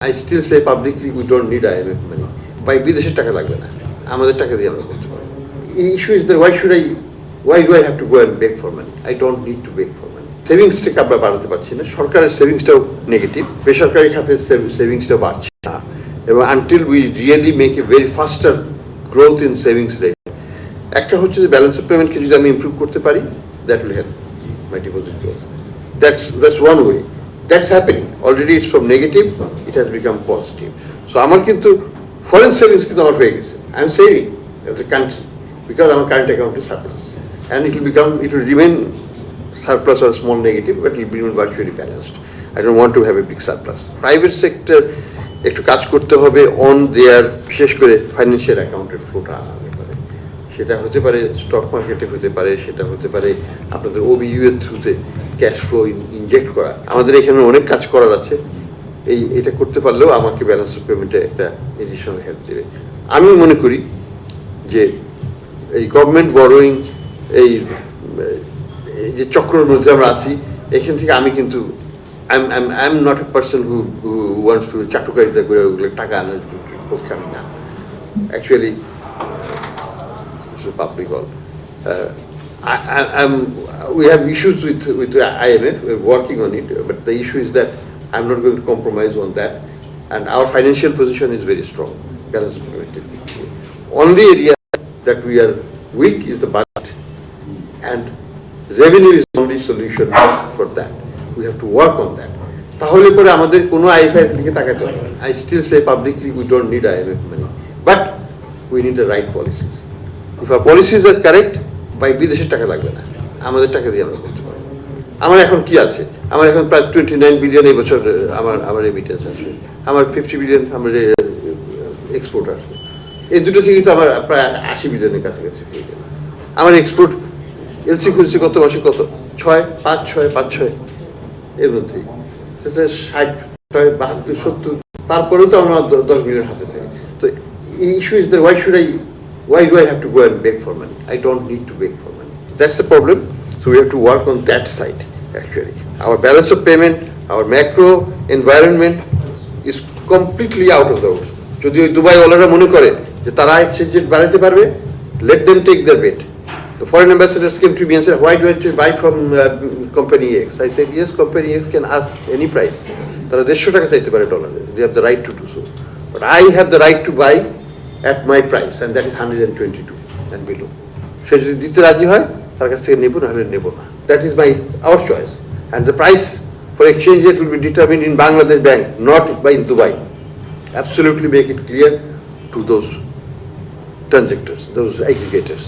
I still say publicly we don't need IMF money. By বিদেশের টাকা লাগবে না, আমাদের টাকা দিয়ে আমরা করতে পারবো। Issue is that why do I have to go and beg for money? I don't need to beg for money. সেভিংসটাকে আমরা বাড়াতে পারছি না, সরকারের সেভিংসটাও নেগেটিভ, বেসরকারি খাতের সেভিংসটাও বাড়ছে না, এবং until we really make a very ফাস্টার growth in savings rate. একটা হচ্ছে যে ব্যালেন্স অফ পেমেন্টকে যদি আমি ইমপ্রুভ করতে পারি, that will help my deposit growth. That's one way. That's happening. Already it's from negative, it has become positive. So আমার কিন্তু foreign savings কিন্তু আমার হয়ে গেছে. I am saving as a country because our current account is surplus, and it will remain surplus or small negative, but it will be virtually balanced. I don't want to have a big surplus. Private sector একটু কাজ করতে হবে on their বিশেষ করে financial অ্যাকাউন্টের ফ্লোটা আনার ব্যাপারে। সেটা হতে পারে স্টক মার্কেটে, হতে পারে সেটা হতে পারে আপনাদের ওবিইউ এর থ্রুতে ক্যাশ ফ্লো ইনজেক্ট করা। আমাদের এখানে অনেক কাজ করার আছে, এটা করতে পারলেও আমাকে ব্যালেন্স অফ পেমেন্টে একটা এডিশনাল হেল্প দেবে। আমি মনে করি যে এই গভর্নমেন্ট বরোয়িং এই যে চক্রের মধ্যে আমরা আছি, এখান থেকে আমি কিন্তু I am not a person who wants to চাটুকারিতা করে ওগুলো টাকা আনার পক্ষে আমি না। Actually public all. We have issues with the IMF. We're working on it, but the issue is that I'm not going to compromise on that, and our financial position is very strong. Only area that we are weak is the budget, and revenue is the only solution for that. We have to work on that. তাহলে পরে আমাদের কোনো IMF দিকে তাকাতে হবে না। I still say publicly we don't need IMF money, but we need the right policies. If our policies are correct, by বিদেশের টাকা লাগবে না, আমাদের টাকা দিয়ে আমরা করতে পারবো। আমার এখন কি আছে? আমার এখন প্রায় 29 বিলিয়ন এই বছর আমার রেমিটেন্স আসবে, আমার 50 বিলিয়ন আমার এক্সপোর্ট আসবে। এই দুটো থেকে তো আমার প্রায় 80 বিলিয়নের কাছাকাছি হয়ে গেল। আমার এক্সপোর্ট এলসি খুলছি কত মাসে, কত 5.6 এর মধ্যেই, 60, 72, 70, তারপরেও তো আমরা 10 বিলিয়ন হাতে থাকি। তো issue is that why do I have to go and beg for money? I don't need to beg for money. That's the problem. So we have to work on that side, actually. Our balance of payment, our macro environment is completely out of the woods. যদি ওই Dubai ওয়ালারা মনে করে যে তারা exchange rate বাড়াতে পারবে, let them take their bet. The foreign ambassadors came to me and said, why do I have to buy from company X? I said, yes, company X can ask any price. তারা 150 টাকা চাইতে পারে ডলারে, they have the right to do so. But I have the right to buy at my price, and that is 122 and below. সে যদি দিতে রাজি হয় তার কাছ থেকে নেব, না হলে নেব না। That is our choice, and the price for exchange rate will be determined in Bangladesh Bank, not by Dubai. Absolutely make it clear to those transactors, those aggregators.